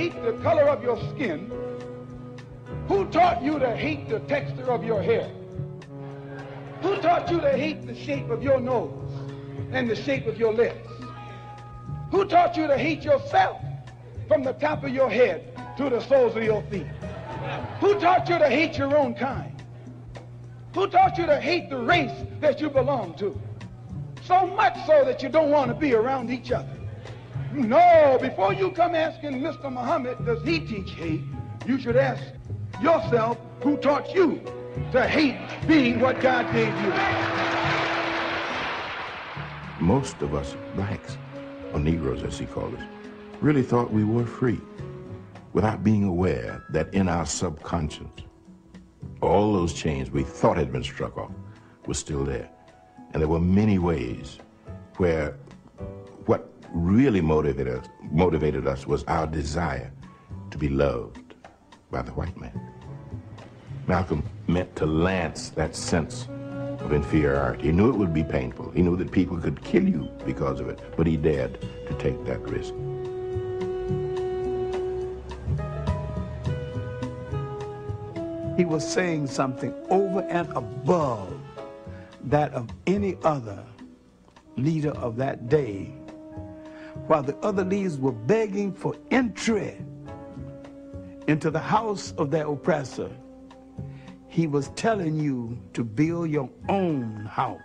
hate the color of your skin? Who taught you to hate the texture of your hair? Who taught you to hate the shape of your nose and the shape of your lips? Who taught you to hate yourself from the top of your head to the soles of your feet? Who taught you to hate your own kind? Who taught you to hate the race that you belong to? So much so that you don't want to be around each other. No, before you come asking Mr. Muhammad, does he teach hate? You should ask yourself, who taught you to hate being what God gave you? Most of us blacks, or Negroes as he called us, really thought we were free without being aware that in our subconscious, all those chains we thought had been struck off were still there. And there were many ways where what really motivated us was our desire to be loved by the white man. Malcolm meant to lance that sense of inferiority. He knew it would be painful. He knew that people could kill you because of it, but he dared to take that risk. He was saying something over and above that of any other leader of that day. While the other leaders were begging for entry into the house of their oppressor, he was telling you to build your own house.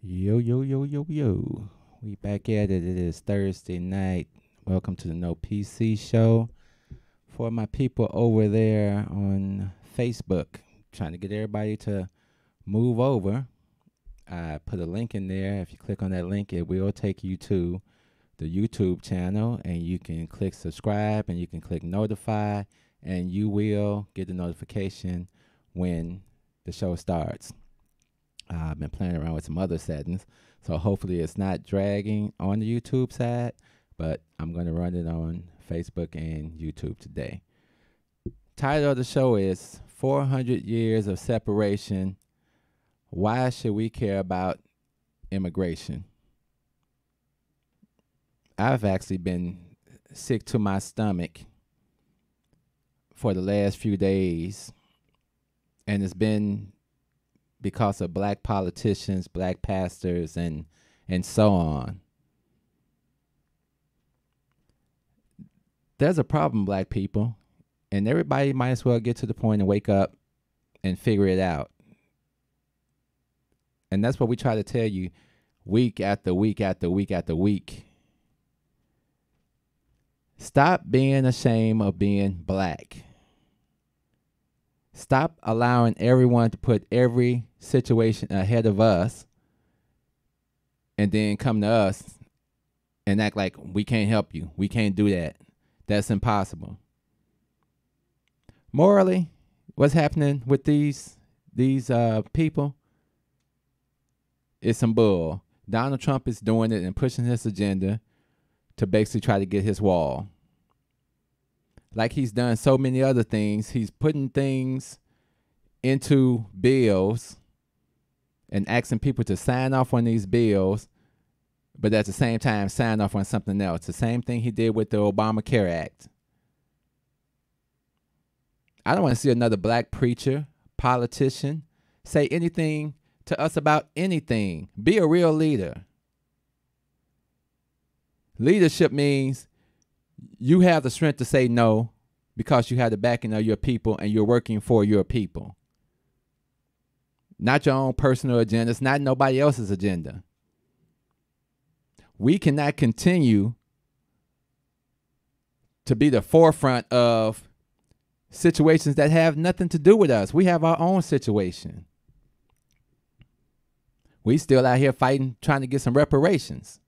Yo. We back at it. It is Thursday night. Welcome to the No PC show. For my people over there on Facebook, trying to get everybody to move over. I put a link in there. If you click on that link, it will take you to the YouTube channel, and you can click subscribe, and you can click notify, and you will get the notification when the show starts. I've been playing around with some other settings, so hopefully it's not dragging on the YouTube side, but I'm going to run it on Facebook and YouTube today. Title of the show is 400 Years of Separation. Why should we care about immigration? I've actually been sick to my stomach for the last few days, and it's been because of black politicians, black pastors, and so on. There's a problem, black people, and everybody might as well get to the point and wake up and figure it out. And that's what we try to tell you week after week after week after week. Stop being ashamed of being black. Stop allowing everyone to put every situation ahead of us and then come to us and act like we can't help you. We can't do that. That's impossible. Morally, what's happening with these people is some bull. Donald Trump is doing it and pushing his agenda to basically try to get his wall. Like he's done so many other things, he's putting things into bills and asking people to sign off on these bills, but at the same time sign off on something else. The same thing he did with the Obamacare Act. I don't want to see another black preacher, politician, say anything to us about anything. Be a real leader. Leadership means you have the strength to say no because you have the backing of your people and you're working for your people. Not your own personal agenda. It's not nobody else's agenda. We cannot continue to be the forefront of situations that have nothing to do with us. We have our own situation. We still out here fighting, trying to get some reparations.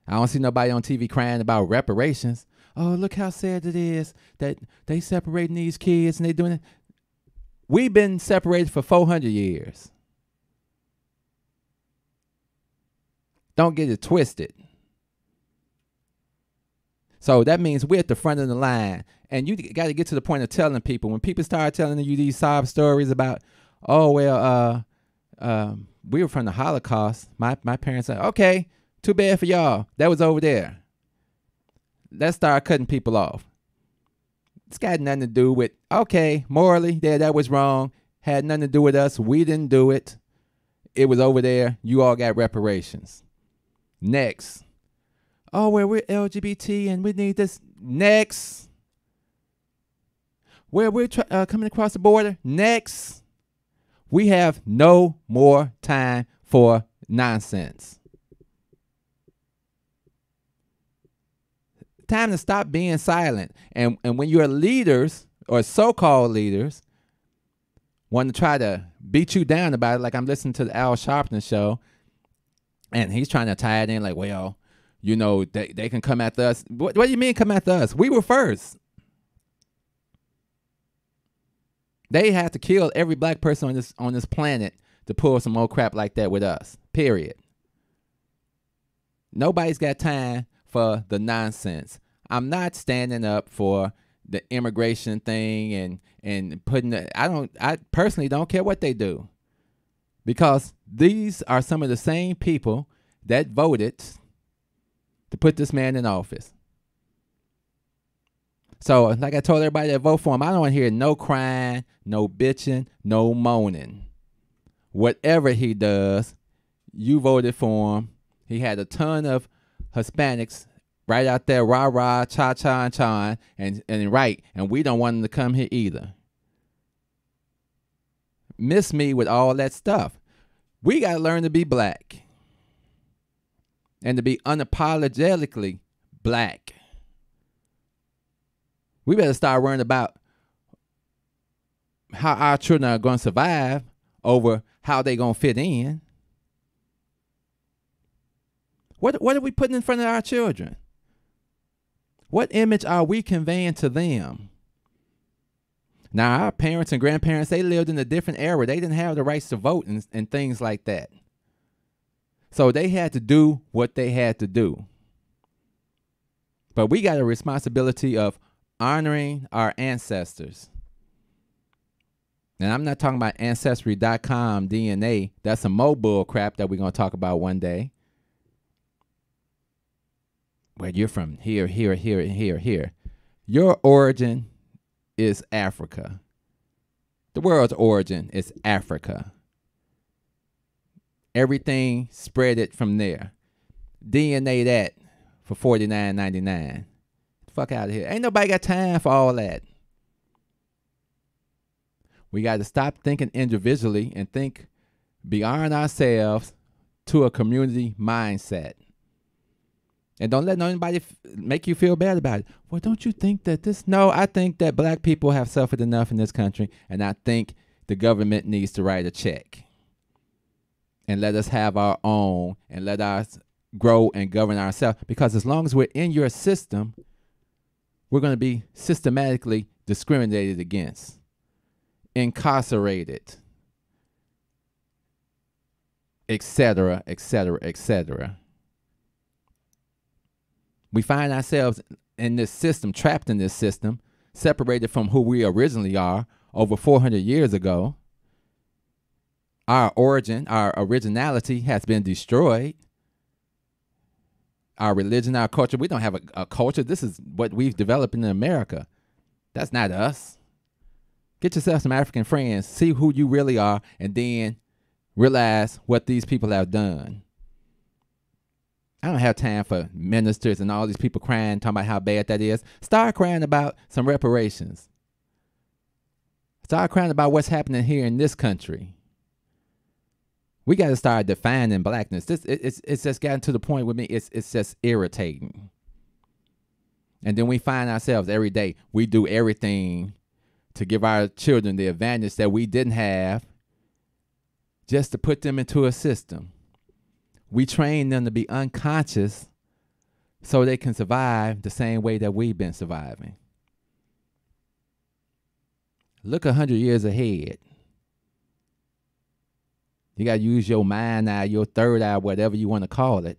I don't see nobody on TV crying about reparations. Oh, look how sad it is that they separating these kids and they doing it. We've been separated for 400 years. Don't get it twisted. So that means we're at the front of the line. And you got to get to the point of telling people. When people start telling you these sob stories about, oh, well, we were from the Holocaust. My parents said, okay, Too bad for y'all. That was over there. Let's start cutting people off. It's got nothing to do with, okay, morally, yeah, that was wrong. Had nothing to do with us. We didn't do it. It was over there. You all got reparations. Next. Oh, well, we're LGBT and we need this. Next. Where we're coming across the border. Next. We have no more time for nonsense. Time to stop being silent. And when your leaders or so-called leaders want to try to beat you down about it, like I'm listening to the Al Sharpton show, and he's trying to tie it in like, well, you know, they can come after us. What do you mean come after us? We were first. They had to kill every black person on this planet to pull some more crap like that with us. Period. Nobody's got time for the nonsense. I'm not standing up for the immigration thing and putting I personally don't care what they do. Because these are some of the same people that voted to put this man in office. So, like I told everybody that vote for him, I don't want to hear no crying, no bitching, no moaning. Whatever he does, you voted for him. He had a ton of Hispanics right out there, rah-rah, cha-cha, and cha, and right, and we don't want him to come here either. Miss me with all that stuff. We got to learn to be black and to be unapologetically black. We better start worrying about how our children are going to survive over how they going to fit in. What are we putting in front of our children? What image are we conveying to them? Now, our parents and grandparents, they lived in a different era. They didn't have the rights to vote and things like that. So they had to do what they had to do. But we got a responsibility of honoring our ancestors. And I'm not talking about Ancestry.com DNA. That's some more bull crap that we're going to talk about one day. Where you're from here, here, here, and here, here. Your origin is Africa. The world's origin is Africa. Everything spread it from there. DNA that for $49.99. Fuck out of here. Ain't nobody got time for all that. We got to stop thinking individually and think beyond ourselves to a community mindset. And don't let nobody make you feel bad about it. Well, don't you think that this? No, I think that black people have suffered enough in this country, and I think the government needs to write a check and let us have our own and let us grow and govern ourselves. Because as long as we're in your system, we're going to be systematically discriminated against, incarcerated, etc., etc., etc. We find ourselves in this system, trapped in this system, separated from who we originally are over 400 years ago. Our origin, our originality has been destroyed. Our religion, our culture, we don't have a culture. This is what we've developed in America. That's not us. Get yourself some African friends, see who you really are, and then realize what these people have done. I don't have time for ministers and all these people crying, talking about how bad that is. Start crying about some reparations. Start crying about what's happening here in this country. We got to start defining blackness. It's just gotten to the point with me, it's just irritating. And then we find ourselves every day, we do everything to give our children the advantage that we didn't have just to put them into a system. We train them to be unconscious so they can survive the same way that we've been surviving. Look 100 years ahead. You got to use your mind eye, your third eye, whatever you want to call it.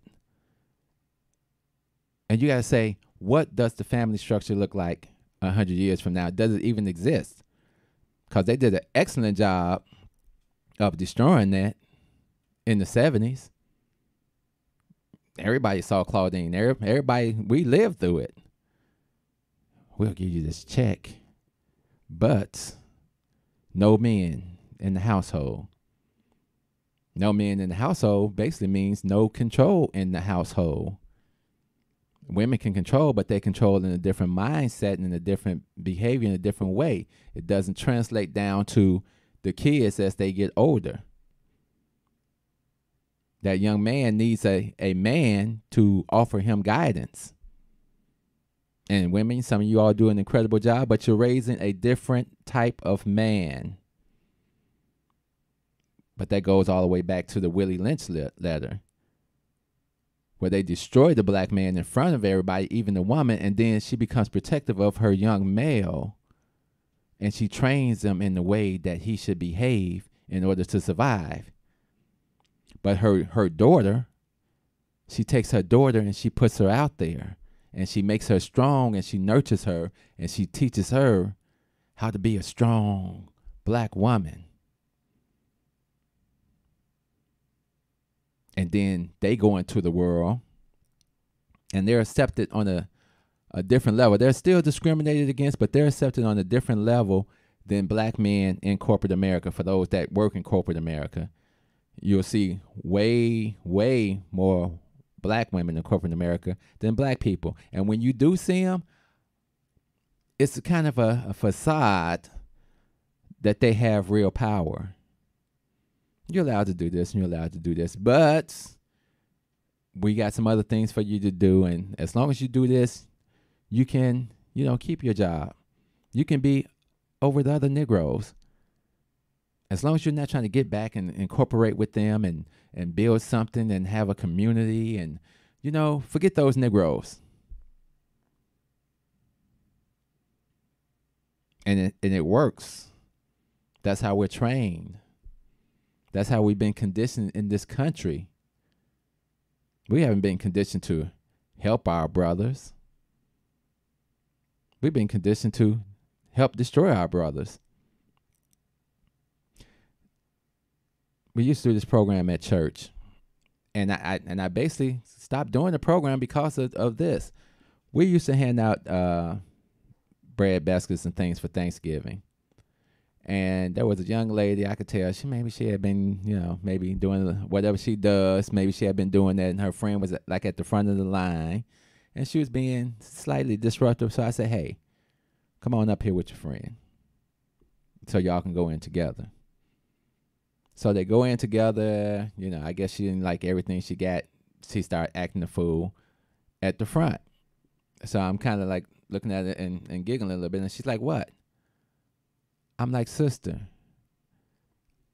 And you got to say, what does the family structure look like 100 years from now? Does it even exist? Because they did an excellent job of destroying that in the 70s. Everybody saw Claudine. Everybody, we lived through it. We'll give you this check, but no men in the household. No men in the household basically means no control in the household. Women can control, but they control in a different mindset and in a different behavior, in a different way. It doesn't translate down to the kids as they get older. That young man needs a man to offer him guidance. And women, some of you all do an incredible job, but you're raising a different type of man. But that goes all the way back to the Willie Lynch letter, where they destroy the black man in front of everybody, even the woman, and then she becomes protective of her young male, and she trains him in the way that he should behave in order to survive. But her daughter, she takes her daughter and she puts her out there, and she makes her strong, and she nurtures her, and she teaches her how to be a strong black woman. And then they go into the world, and they're accepted on a different level. They're still discriminated against, but they're accepted on a different level than black men in corporate America. For those that work in corporate America, you'll see way, way more black women in corporate America than black people. And when you do see them, it's kind of a facade that they have real power. You're allowed to do this and you're allowed to do this, but we got some other things for you to do. And as long as you do this, you can, keep your job. You can be over the other Negroes. As long as you're not trying to get back and incorporate with them and build something and have a community and, forget those Negroes. And it works. That's how we're trained. That's how we've been conditioned in this country. We haven't been conditioned to help our brothers. We've been conditioned to help destroy our brothers. We used to do this program at church, and I basically stopped doing the program because of this. We used to hand out bread baskets and things for Thanksgiving. And there was a young lady, I could tell, she had been, maybe doing whatever she does. Maybe she had been doing that, and her friend was like at the front of the line, and she was being slightly disruptive. So I said, hey, come on up here with your friend so y'all can go in together. So they go in together. I guess she didn't like everything she got. She started acting a fool at the front. So I'm kind of like looking at it and giggling a little bit, and she's like, what? I'm like, sister,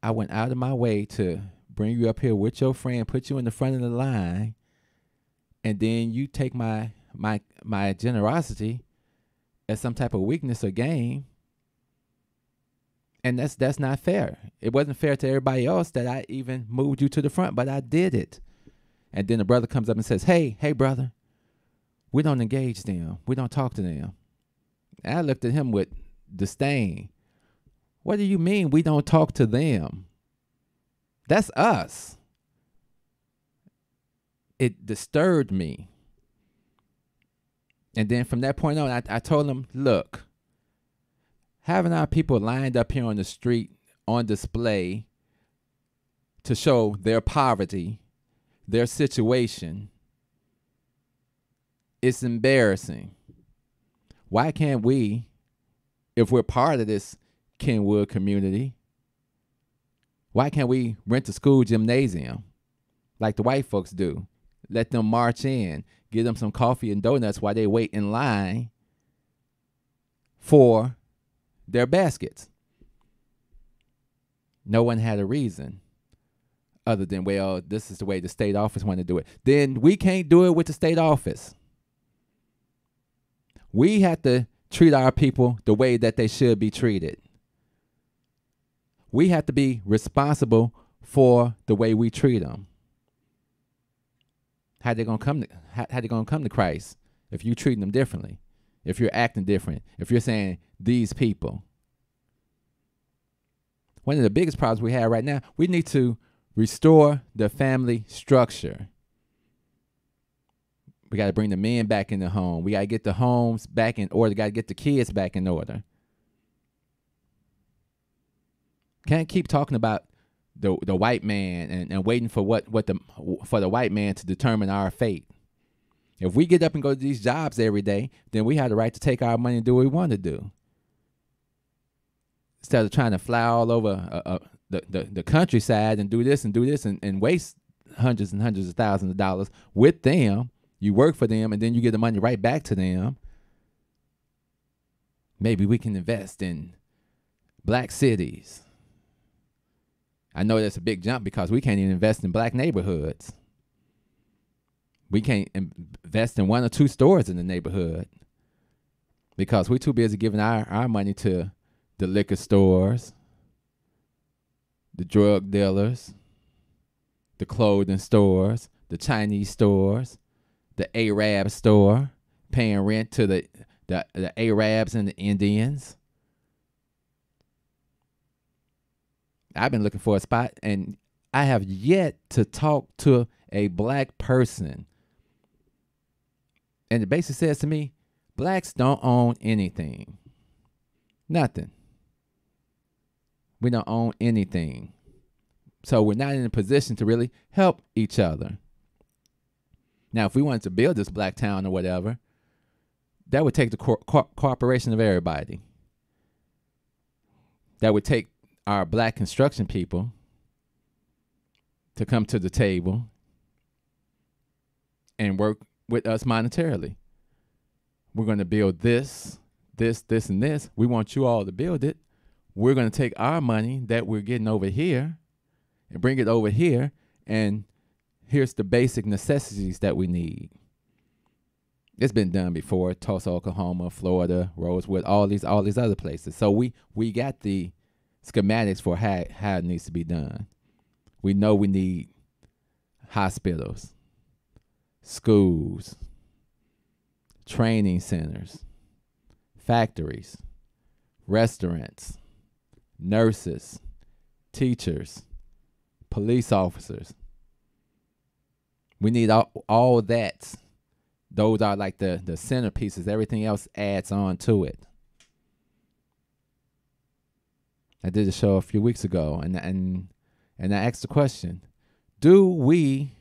I went out of my way to bring you up here with your friend, put you in the front of the line, and then you take my generosity as some type of weakness or game. And that's not fair. It wasn't fair to everybody else that I even moved you to the front, but I did it. And then the brother comes up and says, hey, brother, we don't engage them. We don't talk to them. And I looked at him with disdain. What do you mean we don't talk to them? That's us. It disturbed me. And then from that point on, I told him, look, having our people lined up here on the street on display to show their poverty, their situation, it's embarrassing. Why can't we, if we're part of this Kenwood community, why can't we rent a school gymnasium like the white folks do? Let them march in, give them some coffee and donuts while they wait in line for their baskets. No one had a reason other than, well, this is the way the state office want to do it. Then we can't do it with the state office. We have to treat our people the way that they should be treated. We have to be responsible for the way we treat them. How they gonna come to Christ if you treat them differently, if you're acting different, if you're saying these people? One of the biggest problems we have right now, we need to restore the family structure. We got to bring the men back in the home. We got to get the homes back in order. Got to get the kids back in order. Can't keep talking about the white man and waiting for for the white man to determine our fate. If we get up and go to these jobs every day, then we have the right to take our money and do what we want to do. Instead of trying to fly all over the countryside and do this and waste hundreds and hundreds of thousands of dollars with them. You work for them and then you get the money right back to them. Maybe we can invest in black cities. I know that's a big jump because we can't even invest in black neighborhoods. We can't invest in 1 or 2 stores in the neighborhood because we're too busy giving our money to the liquor stores, the drug dealers, the clothing stores, the Chinese stores, the Arab store, paying rent to the Arabs and the Indians. I've been looking for a spot, and I have yet to talk to a black person. And it basically says to me, blacks don't own anything. Nothing. We don't own anything. So we're not in a position to really help each other. Now, if we wanted to build this black town or whatever, that would take the cooperation of everybody. That would take our black construction people to come to the table and work with us monetarily. We're going to build this, and this. We want you all to build it. We're going to take our money that we're getting over here and bring it over here, and here's the basic necessities that we need. It's been done before, Tulsa, Oklahoma, Florida, Rosewood, all these other places. So we got the schematics for how it needs to be done. We know we need hospitals, schools, training centers, factories, restaurants, nurses, teachers, police officers. We need all that. Those are like the centerpieces. Everything else adds on to it. I did a show a few weeks ago, and I asked the question, do we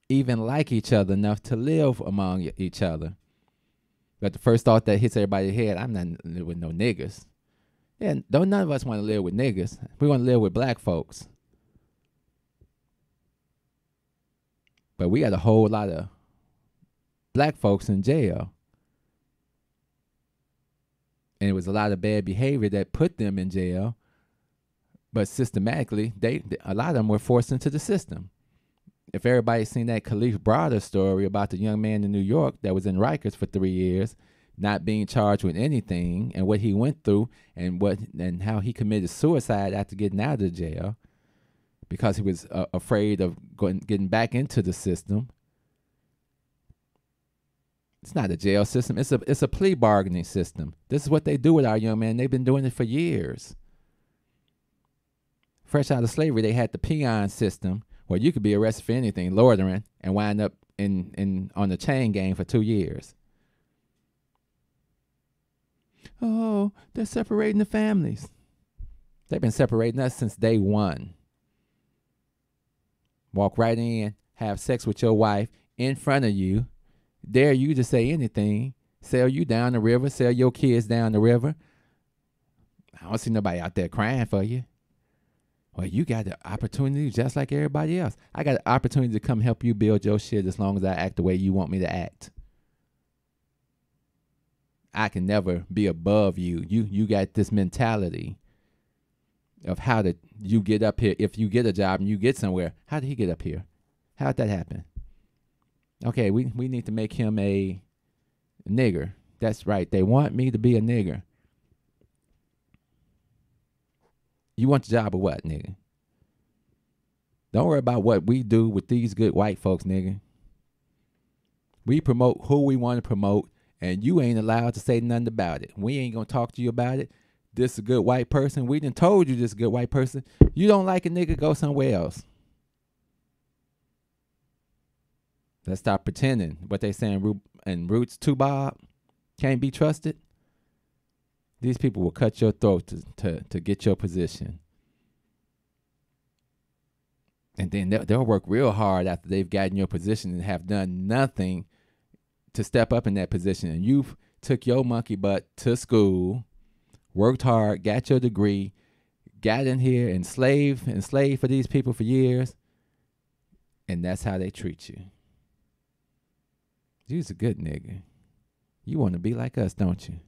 even like each other enough to live among each other? But the first thought that hits everybody's head, I'm not living with no niggas. Yeah, none of us want to live with niggas. We want to live with black folks. But we got a whole lot of black folks in jail. And it was a lot of bad behavior that put them in jail. But systematically, a lot of them were forced into the system. If everybody's seen that Khalif Browder story about the young man in New York that was in Rikers for 3 years, not being charged with anything, and what he went through, and how he committed suicide after getting out of the jail because he was afraid of getting back into the system. It's not a jail system. It's a plea bargaining system. This is what they do with our young men. They've been doing it for years. Fresh out of slavery, they had the peon system where you could be arrested for anything, loitering, and wind up on the chain gang for 2 years. Oh, they're separating the families. They've been separating us since day one. Walk right in, have sex with your wife in front of you, dare you to say anything, sell you down the river, sell your kids down the river. I don't see nobody out there crying for you. Well, you got the opportunity just like everybody else. I got the opportunity to come help you build your shit as long as I act the way you want me to act. I can never be above you. You got this mentality of how did you get up here. If you get a job and you get somewhere, how did he get up here? How'd that happen? Okay, we need to make him a nigger. That's right. They want me to be a nigger. You want the job or what, nigga? Don't worry about what we do with these good white folks, nigga. We promote who we want to promote, and you ain't allowed to say nothing about it. We ain't going to talk to you about it. This is a good white person. We done told you this is a good white person. You don't like a nigga, go somewhere else. Let's stop pretending. What they saying in Roots 2 Bob can't be trusted. These people will cut your throat to get your position. And then they'll work real hard after they've gotten your position and have done nothing to step up in that position. And you've took your monkey butt to school, worked hard, got your degree, got in here, enslaved for these people for years. And that's how they treat you. You's a good nigga. You want to be like us, don't you?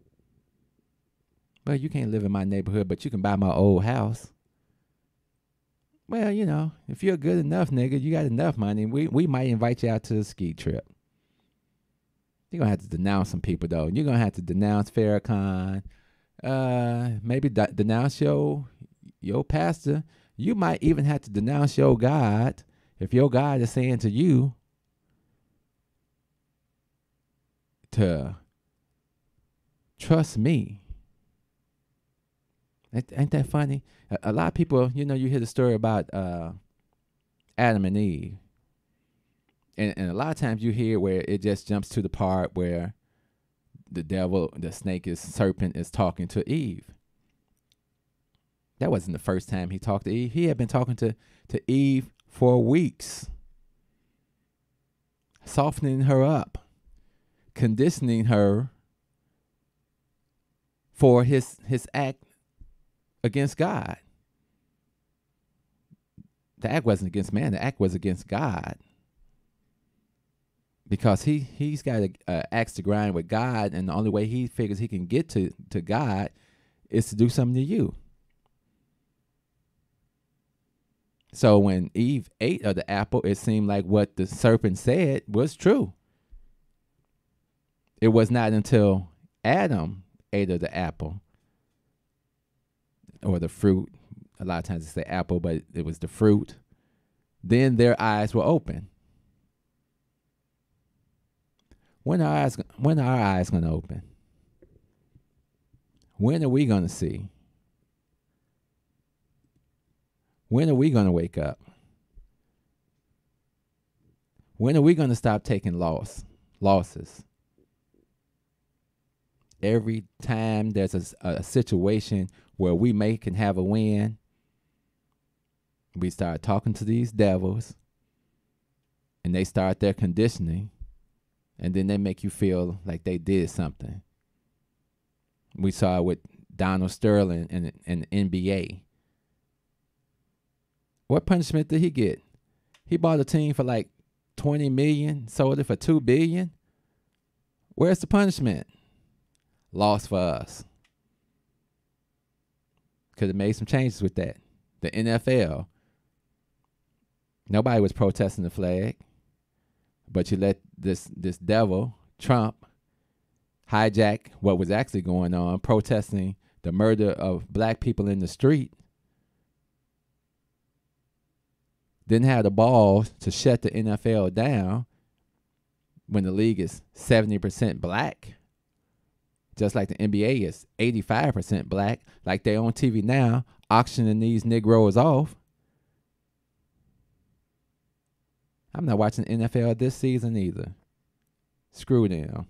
Well, you can't live in my neighborhood, but you can buy my old house. Well, you know, if you're good enough, nigga, you got enough money, we might invite you out to a ski trip. You're going to have to denounce some people, though. You're going to have to denounce Farrakhan. Maybe denounce your pastor. You might even have to denounce your God. If your God is saying to you to trust me. Ain't that funny? A lot of people, you know, you hear the story about Adam and Eve. And a lot of times you hear where it just jumps to the part where the devil, the serpent is talking to Eve. That wasn't the first time he talked to Eve. He had been talking to Eve for weeks. Softening her up. Conditioning her for his act against God. The act wasn't against man. The act was against God. Because he's got an axe to grind with God, and the only way he figures he can get to God is to do something to you. So when Eve ate of the apple, it seemed like what the serpent said was true. It was not until Adam ate of the apple, or the fruit. A lot of times they say apple, but it was the fruit. Then their eyes were open. When are our eyes going to open? When are we going to see? When are we going to wake up? When are we going to stop taking losses? Every time there's a situation where we can have a win, we start talking to these devils, and they start their conditioning, and then they make you feel like they did something. We saw it with Donald Sterling in the NBA. What punishment did he get? He bought a team for like $20 million, sold it for $2 billion. Where's the punishment? Lost for us. Could have made some changes with that. The NFL. Nobody was protesting the flag. But you let this devil, Trump, hijack what was actually going on, protesting the murder of black people in the street. Didn't have the balls to shut the NFL down when the league is 70% black. Just like the NBA is 85% black, like they on TV now, auctioning these Negroes off. I'm not watching NFL this season either. Screw them.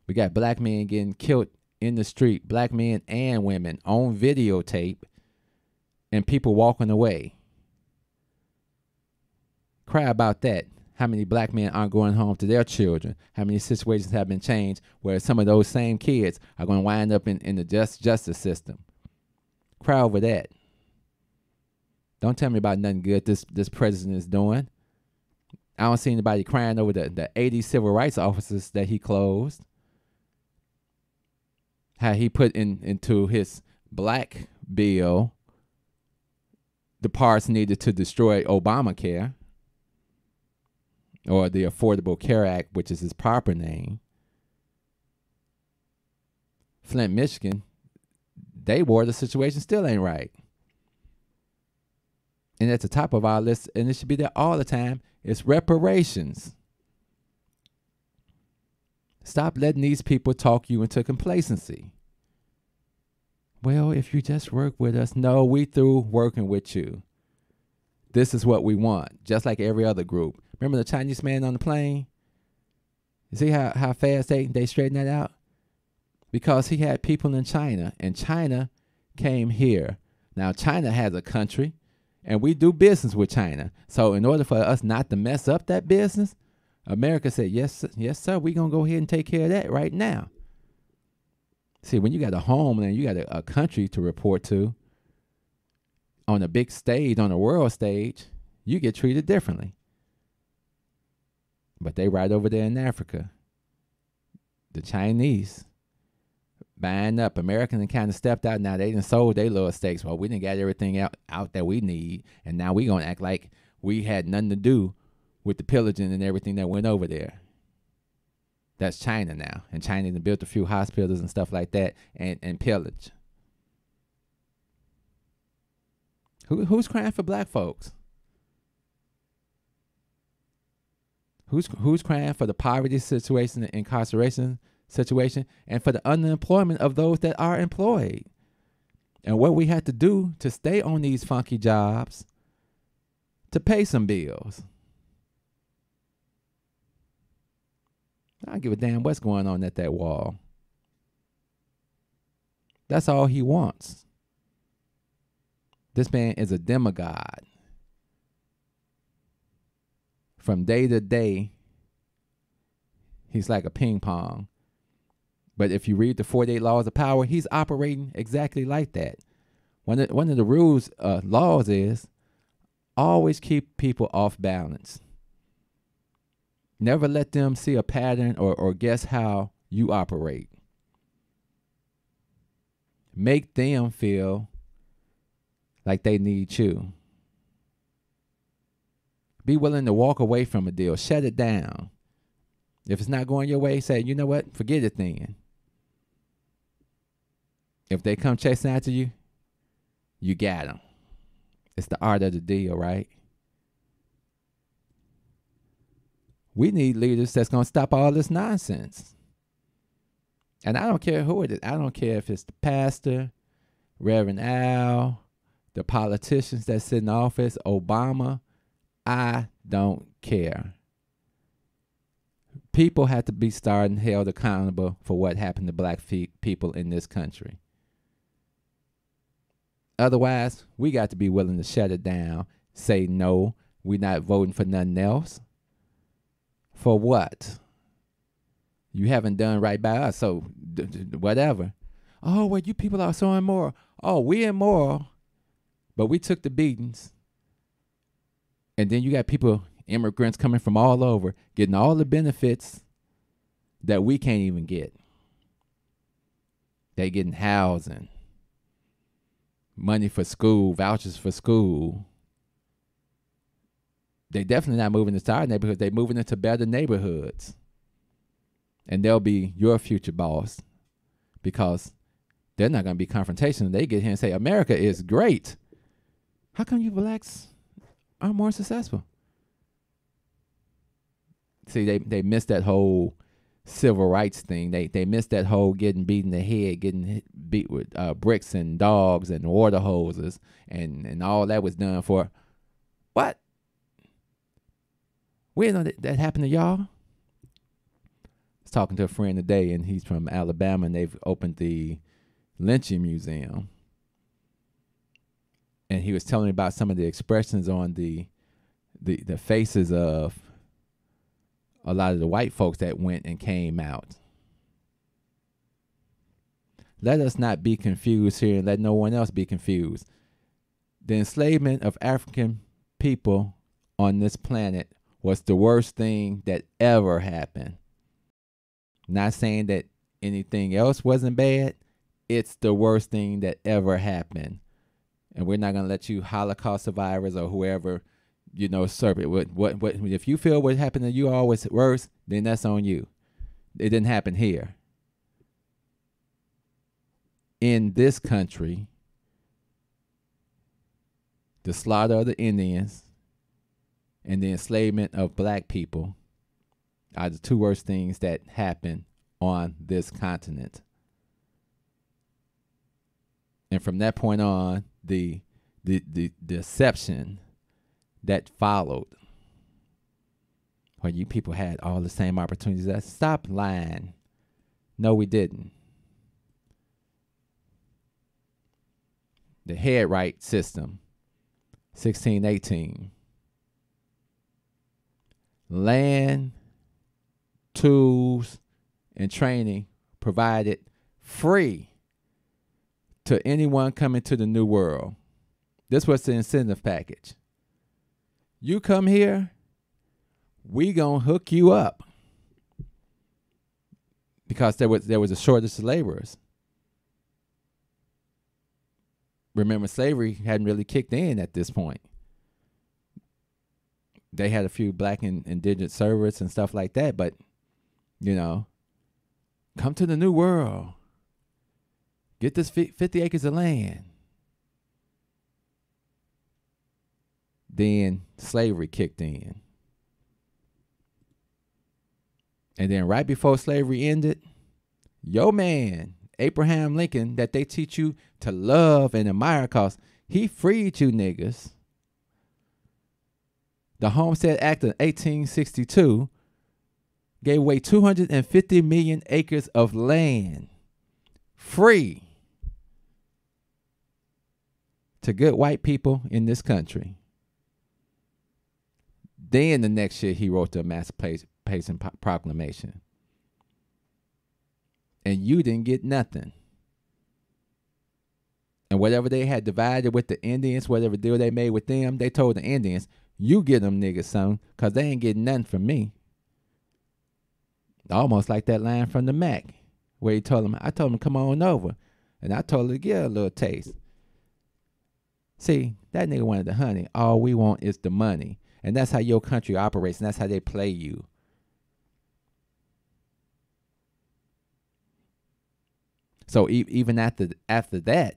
We got black men getting killed in the street, black men and women on videotape, and people walking away. Cry about that. How many black men aren't going home to their children? How many situations have been changed where some of those same kids are going to wind up in the justice system? Cry over that. Don't tell me about nothing good this president is doing. I don't see anybody crying over the 80 civil rights officers that he closed. How he put into his black bill the parts needed to destroy Obamacare, or the Affordable Care Act, which is his proper name. Flint, Michigan, they war the situation still ain't right. And at the top of our list, and it should be there all the time, is reparations. Stop letting these people talk you into complacency. Well, if you just work with us. No, we through working with you. this is what we want, just like every other group. Remember the Chinese man on the plane? You see how fast they straightened that out? Because he had people in China, and China came here. Now, China has a country, and we do business with China. So in order for us not to mess up that business, America said, yes, sir, we're going to go ahead and take care of that right now. See, when you got a homeland, you got a country to report to on a big stage, on a world stage, you get treated differently. But they right over there in Africa. The Chinese buying up. Americans kind of stepped out. Now they done sold their little stakes. Well, we didn't get everything out that we need. And now we going to act like we had nothing to do with the pillaging and everything that went over there. That's China now. And China done built a few hospitals and stuff like that and pillage. Who's crying for black folks? Who's crying for the poverty situation, the incarceration situation, and for the unemployment of those that are employed? And what we have to do to stay on these funky jobs to pay some bills. I don't give a damn what's going on at that wall. That's all he wants. This man is a demigod. From day to day, he's like a ping pong. But if you read the 48 Laws of Power, he's operating exactly like that. One of the rules, laws is always keep people off balance. Never let them see a pattern or guess how you operate. Make them feel like they need you. Be willing to walk away from a deal. Shut it down. If it's not going your way, say, you know what? Forget it then. If they come chasing after you, you got them. It's the art of the deal, right? We need leaders that's going to stop all this nonsense. And I don't care who it is. I don't care if it's the pastor, Reverend Al, the politicians that sit in office, Obama. I don't care. People have to be starting held accountable for what happened to black people in this country. Otherwise, we got to be willing to shut it down, say no, we're not voting for nothing else. For what? You haven't done right by us, so whatever. Oh, well, you people are so immoral. Oh, we're immoral, but we took the beatings. And then you got people, immigrants coming from all over, getting all the benefits that we can't even get. They getting housing, money for school, vouchers for school. They definitely not moving into our neighborhood. They're moving into better neighborhoods. And they'll be your future boss because they're not going to be confrontational. They get here and say, America is great. How come you blacks are more successful? See, they missed that whole civil rights thing. They missed that whole getting beat in the head, getting beat with bricks and dogs and water hoses, and all that was done for what? We didn't know that happened to y'all. I was talking to a friend today, and he's from Alabama, and they've opened the lynching museum. And he was telling me about some of the expressions on the faces of a lot of the white folks that went and came out. Let us not be confused here, and let no one else be confused. The enslavement of African people on this planet was the worst thing that ever happened. Not saying that anything else wasn't bad. It's the worst thing that ever happened. And we're not going to let you Holocaust survivors or whoever, serve it. What if you feel what happened to you always worse, then that's on you. It didn't happen here. In this country, the slaughter of the Indians and the enslavement of black people are the two worst things that happen on this continent. And from that point on, the deception that followed, where you people had all the same opportunities. Stop lying. No, we didn't. The Headright system, 1618. Land, tools, and training provided free to anyone coming to the New World. This was the incentive package. You come here, we gonna hook you up, because there was a shortage of laborers. Remember, slavery hadn't really kicked in at this point. They had a few black and indigent servants and stuff like that, but, you know, come to the New World. Get this 50 acres of land. Then slavery kicked in. And then right before slavery ended, your man, Abraham Lincoln, that they teach you to love and admire because he freed you niggas. The Homestead Act of 1862 gave away 250 million acres of land free to good white people in this country. Then the next year he wrote the Emancipation Proclamation. And you didn't get nothing. And whatever they had divided with the Indians, whatever deal they made with them, they told the Indians, you get them niggas some, because they ain't getting nothing from me. Almost like that line from the Mac, where he told them, I told him, come on over. And I told him to get a little taste. See, that nigga wanted the honey. All we want is the money. And that's how your country operates, and that's how they play you. So even after that,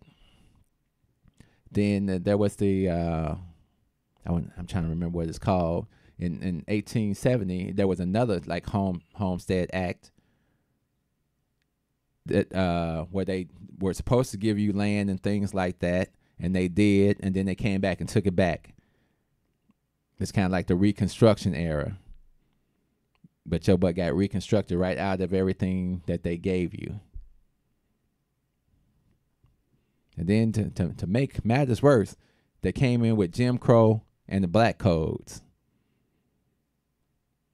then there was the I'm trying to remember what it's called. In 1870, there was another like Homestead Act that where they were supposed to give you land and things like that, and they did, and then they came back and took it back. It's kind of like the Reconstruction era, but your butt got reconstructed right out of everything that they gave you. And then to make matters worse, they came in with Jim Crow and the Black Codes.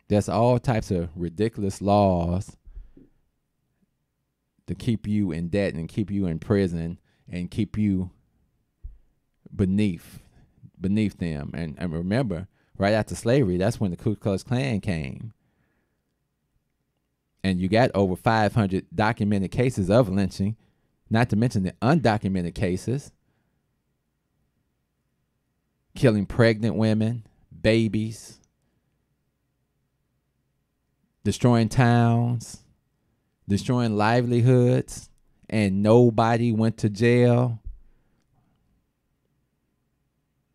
There's all types of ridiculous laws to keep you in debt and keep you in prison and keep you beneath them. And remember, right after slavery, that's when the Ku Klux Klan came. And you got over 500 documented cases of lynching, not to mention the undocumented cases, killing pregnant women, babies, destroying towns, destroying livelihoods, and nobody went to jail.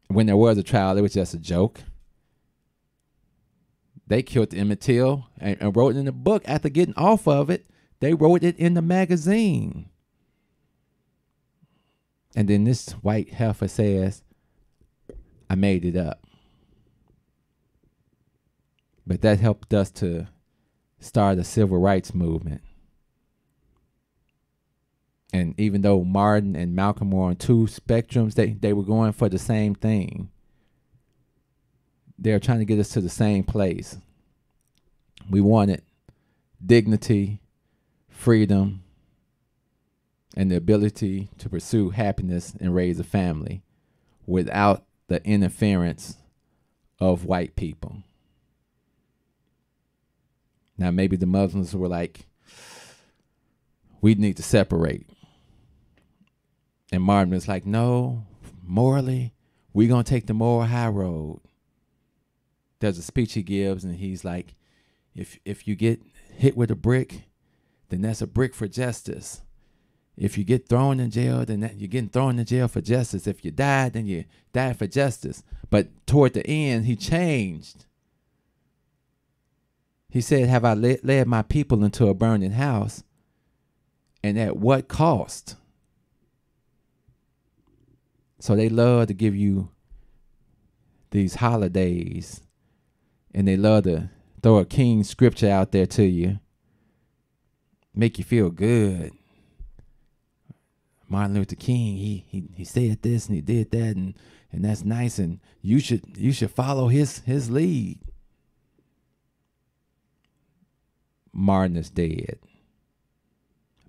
When there was a trial, it was just a joke. They killed Emmett Till and wrote it in the book. After getting off of it, they wrote it in the magazine. And then this white heifer says, I made it up. But that helped us to start a civil rights movement. And even though Martin and Malcolm were on two spectrums, they were going for the same thing. They were trying to get us to the same place. We wanted dignity, freedom, and the ability to pursue happiness and raise a family without the interference of white people. Now, maybe the Muslims were like, we need to separate. And Martin was like, no, morally, we're going to take the moral high road. There's a speech he gives, and he's like, if you get hit with a brick, then that's a brick for justice. If you get thrown in jail, then you're getting thrown in jail for justice. If you die, then you die for justice. But toward the end, he changed. He said, have I led my people into a burning house? And at what cost? So they love to give you these holidays, and they love to throw a king scripture out there to you, make you feel good. Martin Luther King, he said this and he did that, and that's nice, and you should follow his lead. Martin is dead.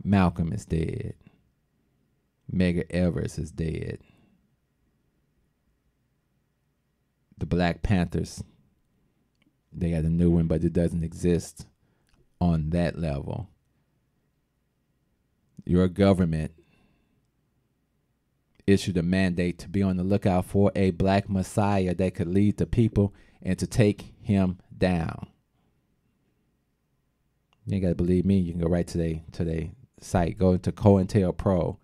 Malcolm is dead. Medgar Evers is dead. The Black Panthers, they got a new one, but it doesn't exist on that level. Your government issued a mandate to be on the lookout for a black messiah that could lead the people and to take him down. You ain't got to believe me. You can go right to their site. Go to COINTELPRO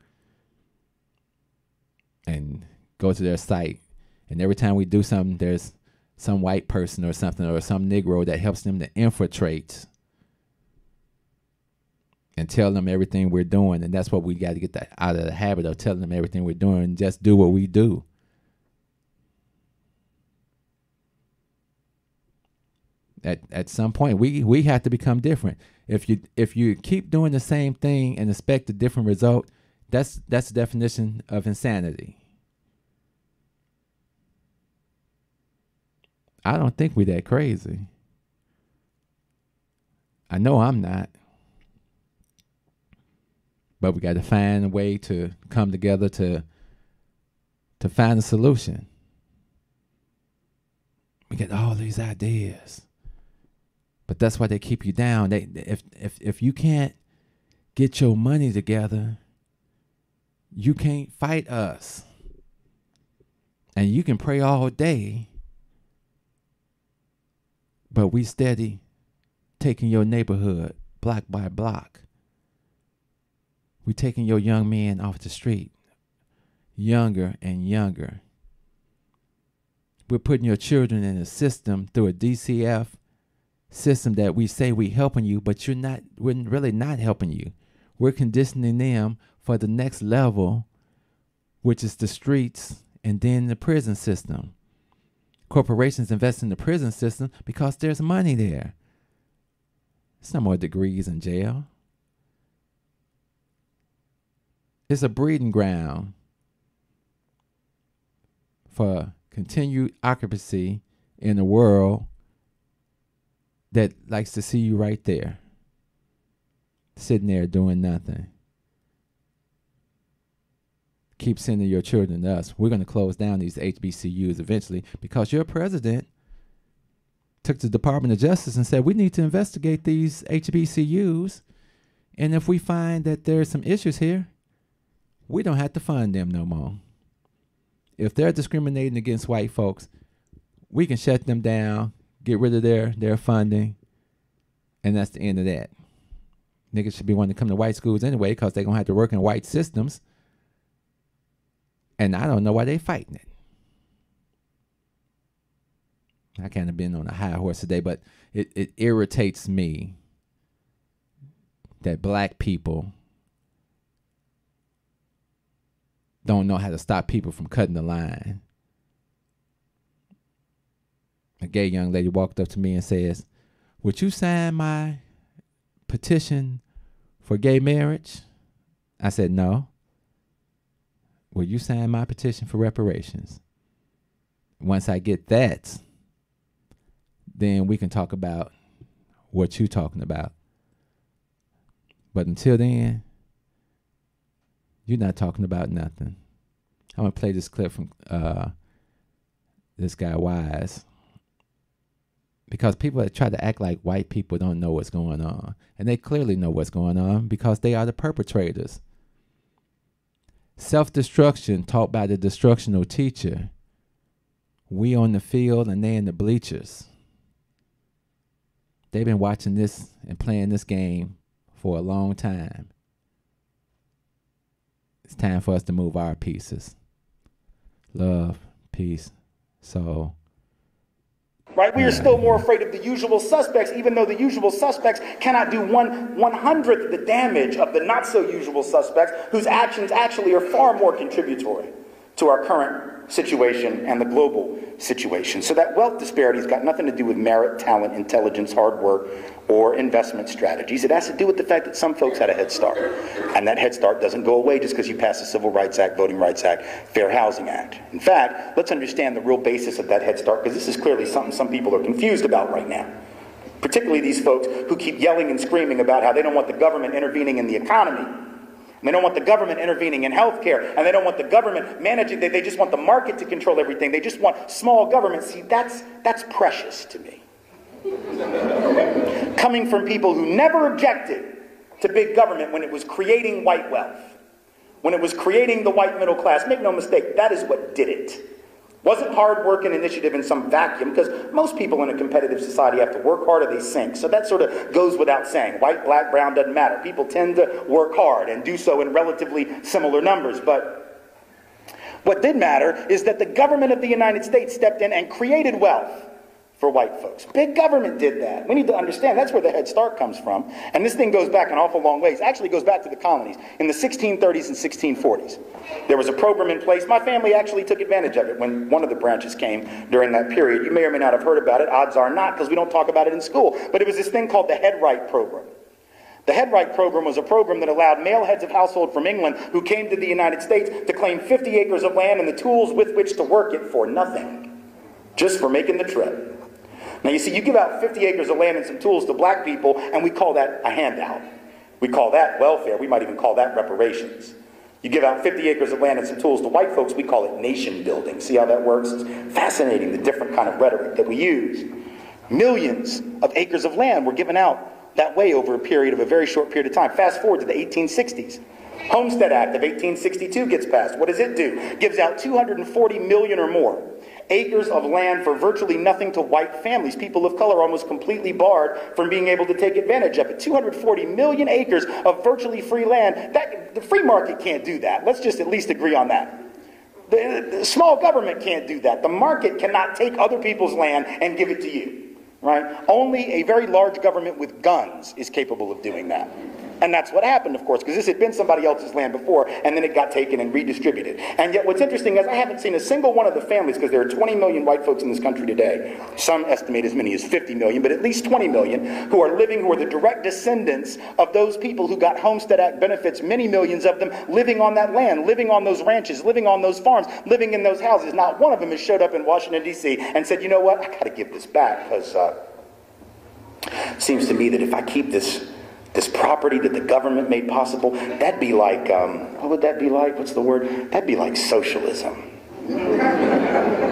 and go to their site. And every time we do something, there's some white person or something or some Negro that helps them to infiltrate and tell them everything we're doing. And that's what we got to get out of the habit of telling them everything we're doing and just do what we do. At some point, we have to become different. If you keep doing the same thing and expect a different result, that's the definition of insanity. I don't think we're that crazy. I know I'm not. But we got to find a way to come together to find a solution. We get all these ideas. But that's why they keep you down. If you can't get your money together, you can't fight us. And you can pray all day, but we steady taking your neighborhood block by block. We taking your young men off the street, younger and younger. We're putting your children in a system through a DCF system that we say we helping you, but we're really not helping you. We're conditioning them for the next level, which is the streets and then the prison system. Corporations invest in the prison system because there's money there. It's no more degrees in jail. It's a breeding ground for continued occupancy in a world that likes to see you right there, sitting there doing nothing. Keep sending your children to us. We're going to close down these HBCUs eventually because your president took the Department of Justice and said, we need to investigate these HBCUs. And if we find that there's some issues here, we don't have to fund them no more. If they're discriminating against white folks, we can shut them down, get rid of their funding, and that's the end of that. Niggas should be wanting to come to white schools anyway because they're going to have to work in white systems. And I don't know why they fighting it. I kind of been on a high horse today, but it irritates me that black people don't know how to stop people from cutting the line. A gay young lady walked up to me and says, would you sign my petition for gay marriage? I said, no. Will you sign my petition for reparations? Once I get that, then we can talk about what you're talking about. But until then, you're not talking about nothing. I'm going to play this clip from this guy Wise. Because people that try to act like white people don't know what's going on. And they clearly know what's going on because they are the perpetrators. Self-destruction taught by the destructional teacher. We on the field and they in the bleachers. They've been watching this and playing this game for a long time. It's time for us to move our pieces. Love, peace, soul. Right? We are still more afraid of the usual suspects, even though the usual suspects cannot do 1/100th the damage of the not so usual suspects, whose actions actually are far more contributory. to our current situation and the global situation. So that wealth disparity has got nothing to do with merit, talent, intelligence, hard work, or investment strategies. It has to do with the fact that some folks had a head start. And that head start doesn't go away just because you pass the Civil Rights Act, Voting Rights Act, Fair Housing Act. In fact, let's understand the real basis of that head start, because this is clearly something some people are confused about right now. Particularly these folks who keep yelling and screaming about how they don't want the government intervening in the economy. And they don't want the government intervening in healthcare, and they don't want the government managing. They just want the market to control everything. They just want small government. See, that's precious to me. Coming from people who never objected to big government when it was creating white wealth, when it was creating the white middle class. Make no mistake, that is what did it. Wasn't hard work and initiative in some vacuum, because most people in a competitive society have to work hard or they sink. So that sort of goes without saying. White, black, brown, doesn't matter. People tend to work hard and do so in relatively similar numbers. But what did matter is that the government of the United States stepped in and created wealth for white folks. Big government did that. We need to understand that's where the Head Start comes from. And this thing goes back an awful long ways. Actually goes back to the colonies in the 1630s and 1640s. There was a program in place. My family actually took advantage of it when one of the branches came during that period. You may or may not have heard about it. Odds are not, because we don't talk about it in school. But it was this thing called the Headright Program. The Headright Program was a program that allowed male heads of household from England who came to the United States to claim 50 acres of land and the tools with which to work it for nothing, just for making the trip. Now you see, you give out 50 acres of land and some tools to black people, and we call that a handout. We call that welfare. We might even call that reparations. You give out 50 acres of land and some tools to white folks, we call it nation building. See how that works? It's fascinating, the different kind of rhetoric that we use. Millions of acres of land were given out that way over a period of a very short period of time. Fast forward to the 1860s. Homestead Act of 1862 gets passed. What does it do? Gives out 240 million or more acres of land for virtually nothing to white families. People of color almost completely barred from being able to take advantage of it. 240 million acres of virtually free land. The free market can't do that. Let's just at least agree on that. The small government can't do that. The market cannot take other people's land and give it to you. Right? Only a very large government with guns is capable of doing that. And that's what happened, of course, because this had been somebody else's land before, and then it got taken and redistributed. And yet what's interesting is I haven't seen a single one of the families, because there are 20 million white folks in this country today. Some estimate as many as 50 million, but at least 20 million who are the direct descendants of those people who got Homestead Act benefits, many millions of them living on that land, living on those ranches, living on those farms, living in those houses. Not one of them has showed up in Washington, D.C. and said, you know what, I got to give this back, because it seems to me that if I keep this property that the government made possible, that'd be like, what would that be like? What's the word? That'd be like socialism.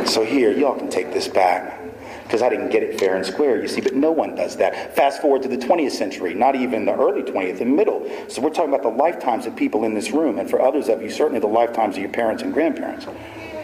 So here, y'all can take this back, because I didn't get it fair and square, you see, but no one does that. Fast forward to the 20th century, not even the early 20th, the middle. So we're talking about the lifetimes of people in this room, and for others of you, certainly the lifetimes of your parents and grandparents.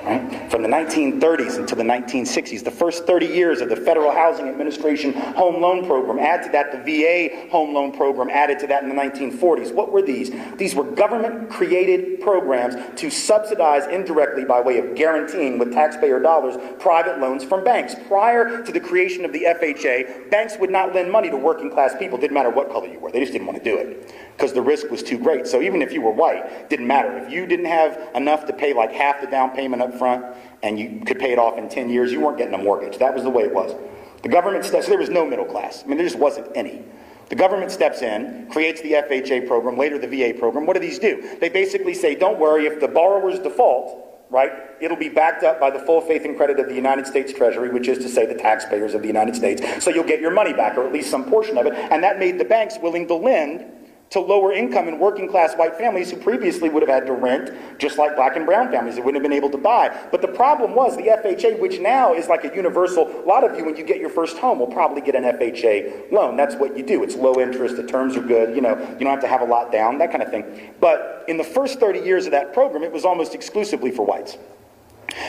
Right? From the 1930s until the 1960s, the first 30 years of the Federal Housing Administration Home Loan Program. Add to that the VA Home Loan Program, added to that in the 1940s. What were these? These were government-created programs to subsidize indirectly by way of guaranteeing with taxpayer dollars private loans from banks. Prior to the creation of the FHA, banks would not lend money to working-class people. Didn't matter what color you were. They just didn't want to do it because the risk was too great. So even if you were white, didn't matter. If you didn't have enough to pay like half the down payment up front and you could pay it off in 10 years, you weren't getting a mortgage. That was the way it was. The government steps, so there was no middle class. I mean, there just wasn't any. The government steps in, creates the FHA program, later the VA program. What do these do? They basically say, don't worry, if the borrowers default, right, it'll be backed up by the full faith and credit of the United States Treasury, which is to say the taxpayers of the United States. So you'll get your money back, or at least some portion of it. And that made the banks willing to lend to lower income and working class white families who previously would have had to rent, just like black and brown families that wouldn't have been able to buy. But the problem was the FHA, which now is like a universal, a lot of you when you get your first home will probably get an FHA loan. That's what you do. It's low interest, the terms are good, you know, you don't have to have a lot down, that kind of thing. But in the first 30 years of that program, it was almost exclusively for whites.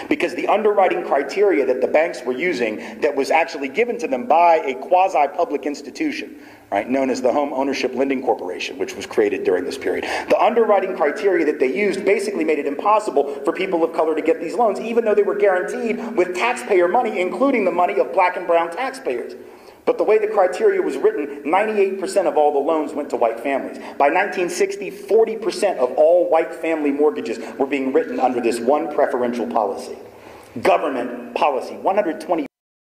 Because the underwriting criteria that the banks were using that was actually given to them by a quasi-public institution, right, known as the Home Ownership Lending Corporation, which was created during this period. The underwriting criteria that they used basically made it impossible for people of color to get these loans, even though they were guaranteed with taxpayer money, including the money of black and brown taxpayers. But the way the criteria was written, 98% of all the loans went to white families. By 1960, 40% of all white family mortgages were being written under this one preferential policy. Government policy, 120